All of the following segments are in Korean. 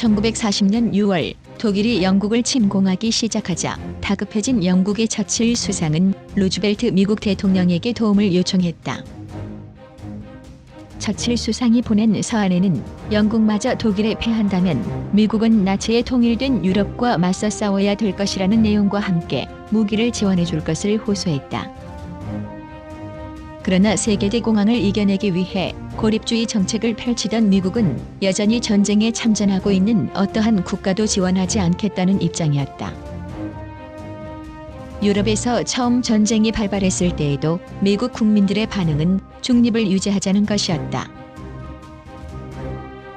1940년 6월 독일이 영국을 침공하기 시작하자 다급해진 영국의 처칠 수상은 루즈벨트 미국 대통령에게 도움을 요청했다. 처칠 수상이 보낸 서한에는 영국마저 독일에 패한다면 미국은 나치에 통일된 유럽과 맞서 싸워야 될 것이라는 내용과 함께 무기를 지원해 줄 것을 호소했다. 그러나 세계대공황을 이겨내기 위해 고립주의 정책을 펼치던 미국은 여전히 전쟁에 참전하고 있는 어떠한 국가도 지원하지 않겠다는 입장이었다. 유럽에서 처음 전쟁이 발발했을 때에도 미국 국민들의 반응은 중립을 유지하자는 것이었다.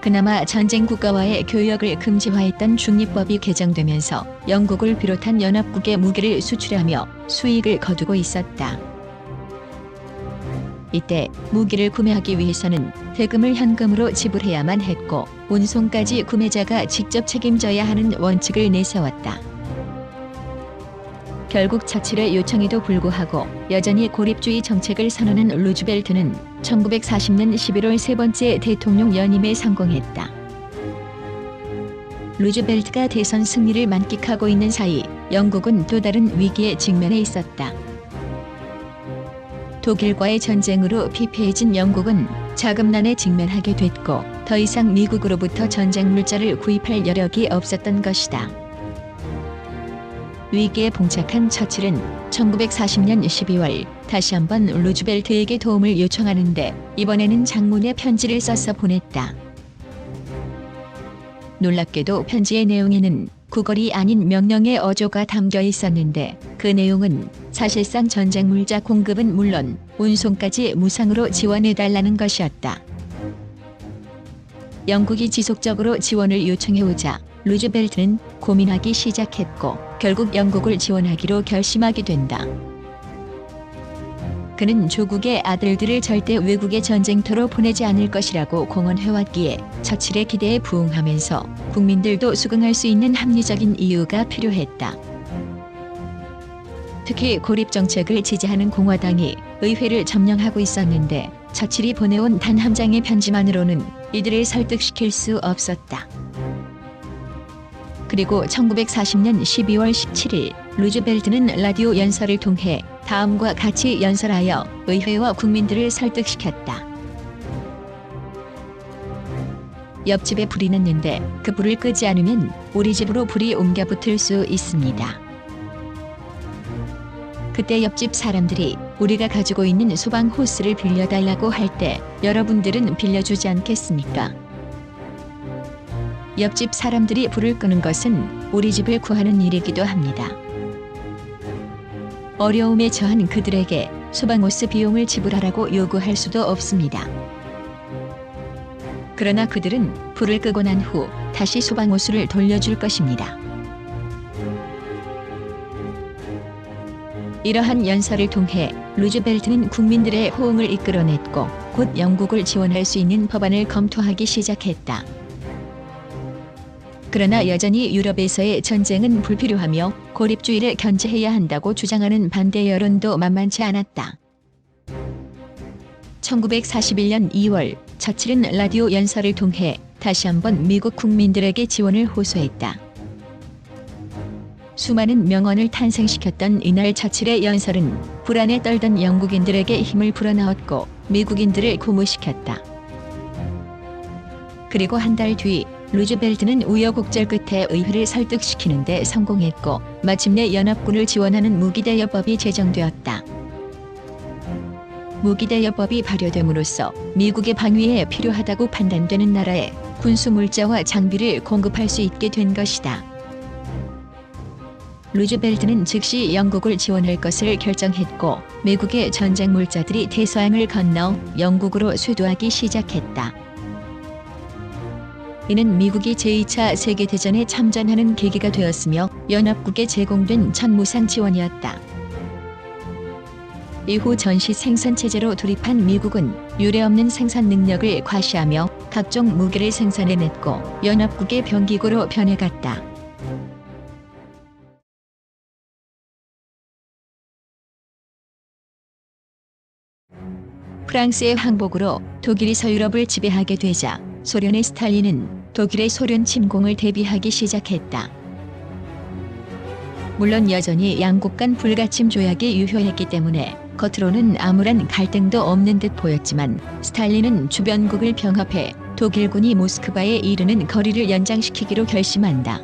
그나마 전쟁 국가와의 교역을 금지화했던 중립법이 개정되면서 영국을 비롯한 연합국에 무기를 수출하며 수익을 거두고 있었다. 이때 무기를 구매하기 위해서는 대금을 현금으로 지불해야만 했고 운송까지 구매자가 직접 책임져야 하는 원칙을 내세웠다. 결국 처칠의 요청에도 불구하고 여전히 고립주의 정책을 선언한 루즈벨트는 1940년 11월 세 번째 대통령 연임에 성공했다. 루즈벨트가 대선 승리를 만끽하고 있는 사이 영국은 또 다른 위기에 직면해 있었다. 독일과의 전쟁으로 피폐해진 영국은 자금난에 직면하게 됐고 더 이상 미국으로부터 전쟁 물자를 구입할 여력이 없었던 것이다. 위기에 봉착한 처칠은 1940년 12월 다시 한번 루즈벨트에게 도움을 요청하는데 이번에는 장문의 편지를 써서 보냈다. 놀랍게도 편지의 내용에는 구걸이 아닌 명령의 어조가 담겨 있었는데 그 내용은 사실상 전쟁 물자 공급은 물론 운송까지 무상으로 지원해달라는 것이었다. 영국이 지속적으로 지원을 요청해오자 루즈벨트는 고민하기 시작했고 결국 영국을 지원하기로 결심하게 된다. 그는 조국의 아들들을 절대 외국의 전쟁터로 보내지 않을 것이라고 공언해왔기에 처칠의 기대에 부응하면서 국민들도 수긍할 수 있는 합리적인 이유가 필요했다. 특히 고립정책을 지지하는 공화당이 의회를 점령하고 있었는데 처칠이 보내온 단 한 장의 편지만으로는 이들을 설득시킬 수 없었다. 그리고 1940년 12월 17일 루즈벨트는 라디오 연설을 통해 다음과 같이 연설하여 의회와 국민들을 설득시켰다. 옆집에 불이 났는데 그 불을 끄지 않으면 우리 집으로 불이 옮겨 붙을 수 있습니다. 그때 옆집 사람들이 우리가 가지고 있는 소방 호스를 빌려달라고 할 때 여러분들은 빌려주지 않겠습니까? 옆집 사람들이 불을 끄는 것은 우리 집을 구하는 일이기도 합니다. 어려움에 처한 그들에게 소방호스 비용을 지불하라고 요구할 수도 없습니다. 그러나 그들은 불을 끄고 난 후 다시 소방호스를 돌려줄 것입니다. 이러한 연설을 통해 루즈벨트는 국민들의 호응을 이끌어냈고 곧 영국을 지원할 수 있는 법안을 검토하기 시작했다. 그러나 여전히 유럽에서의 전쟁은 불필요하며 고립주의를 견제해야 한다고 주장하는 반대 여론도 만만치 않았다. 1941년 2월 처칠은 라디오 연설을 통해 다시 한번 미국 국민들에게 지원을 호소했다. 수많은 명언을 탄생시켰던 이날 처칠의 연설은 불안에 떨던 영국인들에게 힘을 불어넣었고 미국인들을 고무시켰다. 그리고 한 달 뒤 루즈벨트는 우여곡절 끝에 의회를 설득시키는 데 성공했고 마침내 연합군을 지원하는 무기대여법이 제정되었다. 무기대여법이 발효됨으로써 미국의 방위에 필요하다고 판단되는 나라에 군수 물자와 장비를 공급할 수 있게 된 것이다. 루즈벨트는 즉시 영국을 지원할 것을 결정했고 미국의 전쟁 물자들이 대서양을 건너 영국으로 쇄도하기 시작했다. 이는 미국이 제2차 세계대전에 참전하는 계기가 되었으며 연합국에 제공된 첫 무상 지원이었다. 이후 전시 생산체제로 돌입한 미국은 유례없는 생산 능력을 과시하며 각종 무기를 생산해냈고 연합국의 병기고로 변해갔다. 프랑스의 항복으로 독일이 서유럽을 지배하게 되자 소련의 스탈린은 독일의 소련 침공을 대비하기 시작했다. 물론 여전히 양국 간 불가침 조약이 유효했기 때문에 겉으로는 아무런 갈등도 없는 듯 보였지만 스탈린은 주변국을 병합해 독일군이 모스크바에 이르는 거리를 연장시키기로 결심한다.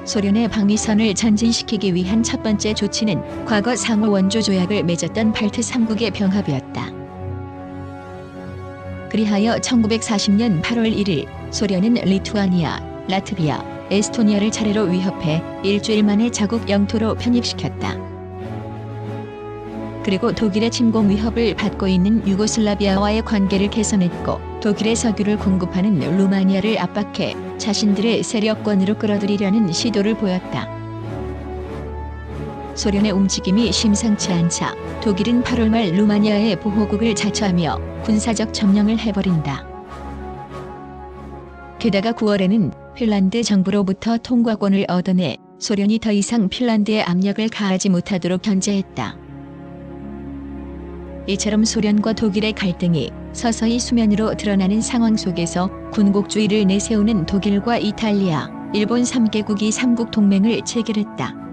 소련의 방위선을 전진시키기 위한 첫 번째 조치는 과거 상호 원조 조약을 맺었던 발트 3국의 병합이었다. 그리하여 1940년 8월 1일 소련은 리투아니아, 라트비아, 에스토니아를 차례로 위협해 일주일 만에 자국 영토로 편입시켰다. 그리고 독일의 침공 위협을 받고 있는 유고슬라비아와의 관계를 개선했고 독일의 석유를 공급하는 루마니아를 압박해 자신들의 세력권으로 끌어들이려는 시도를 보였다. 소련의 움직임이 심상치 않자 독일은 8월 말 루마니아의 보호국을 자처하며 군사적 점령을 해버린다. 게다가 9월에는 핀란드 정부로부터 통과권을 얻어내 소련이 더 이상 핀란드에 압력을 가하지 못하도록 견제했다. 이처럼 소련과 독일의 갈등이 서서히 수면으로 드러나는 상황 속에서 군국주의를 내세우는 독일과 이탈리아, 일본 3개국이 삼국 동맹을 체결했다.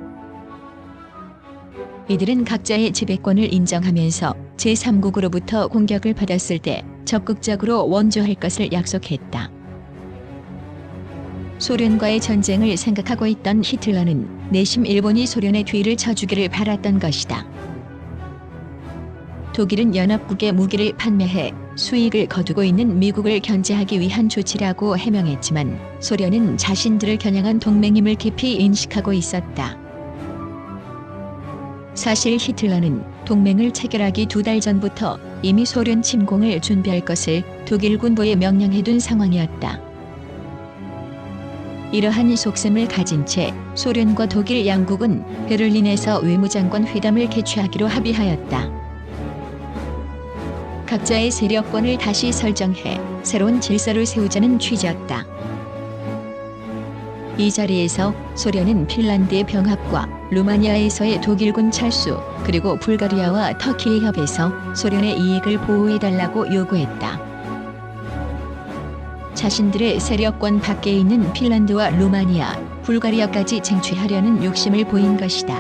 이들은 각자의 지배권을 인정하면서 제3국으로부터 공격을 받았을 때 적극적으로 원조할 것을 약속했다. 소련과의 전쟁을 생각하고 있던 히틀러는 내심 일본이 소련의 뒤를 쳐주기를 바랐던 것이다. 독일은 연합국에 무기를 판매해 수익을 거두고 있는 미국을 견제하기 위한 조치라고 해명했지만 소련은 자신들을 겨냥한 동맹임을 깊이 인식하고 있었다. 사실 히틀러는 동맹을 체결하기 2달 전부터 이미 소련 침공을 준비할 것을 독일 군부에 명령해둔 상황이었다. 이러한 속셈을 가진 채 소련과 독일 양국은 베를린에서 외무장관 회담을 개최하기로 합의하였다. 각자의 세력권을 다시 설정해 새로운 질서를 세우자는 취지였다. 이 자리에서 소련은 핀란드의 병합과 루마니아에서의 독일군 철수, 그리고 불가리아와 터키의 협에서 소련의 이익을 보호해달라고 요구했다. 자신들의 세력권 밖에 있는 핀란드와 루마니아, 불가리아까지 쟁취하려는 욕심을 보인 것이다.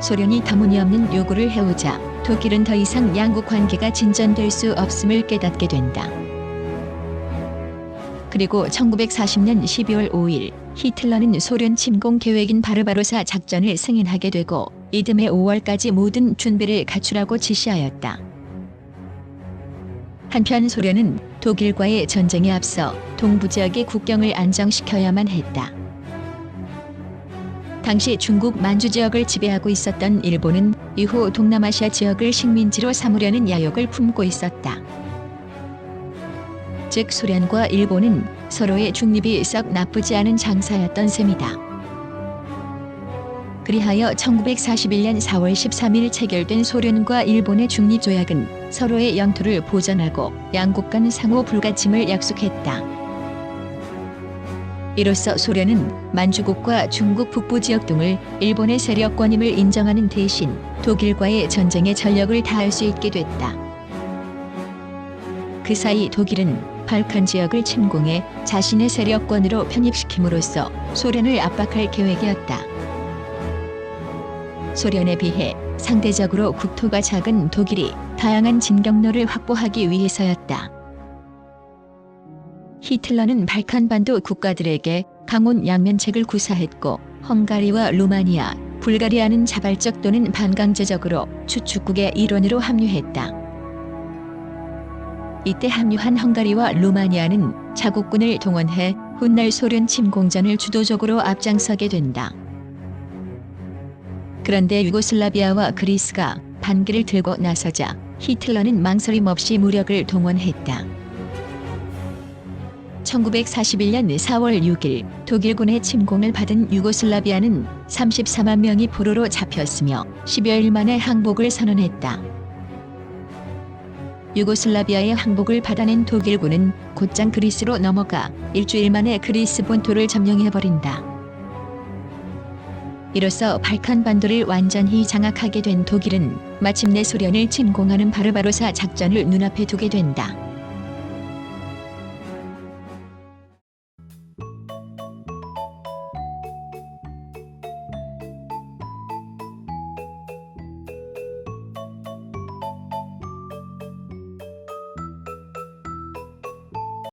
소련이 터무니없는 요구를 해오자 독일은 더 이상 양국 관계가 진전될 수 없음을 깨닫게 된다. 그리고 1940년 12월 5일 히틀러는 소련 침공 계획인 바르바로사 작전을 승인하게 되고 이듬해 5월까지 모든 준비를 갖추라고 지시하였다. 한편 소련은 독일과의 전쟁에 앞서 동부 지역의 국경을 안정시켜야만 했다. 당시 중국 만주 지역을 지배하고 있었던 일본은 이후 동남아시아 지역을 식민지로 삼으려는 야욕을 품고 있었다. 즉 소련과 일본은 서로의 중립이 썩 나쁘지 않은 장사였던 셈이다. 그리하여 1941년 4월 13일 체결된 소련과 일본의 중립조약은 서로의 영토를 보전하고 양국 간 상호 불가침을 약속했다. 이로써 소련은 만주국과 중국 북부 지역 등을 일본의 세력권임을 인정하는 대신 독일과의 전쟁에 전력을 다할 수 있게 됐다. 그 사이 독일은 발칸 지역을 침공해 자신의 세력권으로 편입시킴으로써 소련을 압박할 계획이었다. 소련에 비해 상대적으로 국토가 작은 독일이 다양한 진격로를 확보하기 위해서였다. 히틀러는 발칸반도 국가들에게 강원 양면책을 구사했고 헝가리와 루마니아, 불가리아는 자발적 또는 반강제적으로 추축국의 일원으로 합류했다. 이때 합류한 헝가리와 루마니아는 자국군을 동원해 훗날 소련 침공전을 주도적으로 앞장서게 된다. 그런데 유고슬라비아와 그리스가 반기를 들고 나서자 히틀러는 망설임 없이 무력을 동원했다. 1941년 4월 6일 독일군의 침공을 받은 유고슬라비아는 34만 명이 포로로 잡혔으며 10여일 만에 항복을 선언했다. 유고슬라비아의 항복을 받아낸 독일군은 곧장 그리스로 넘어가 일주일 만에 그리스 본토를 점령해버린다. 이로써 발칸반도를 완전히 장악하게 된 독일은 마침내 소련을 침공하는 바르바로사 작전을 눈앞에 두게 된다.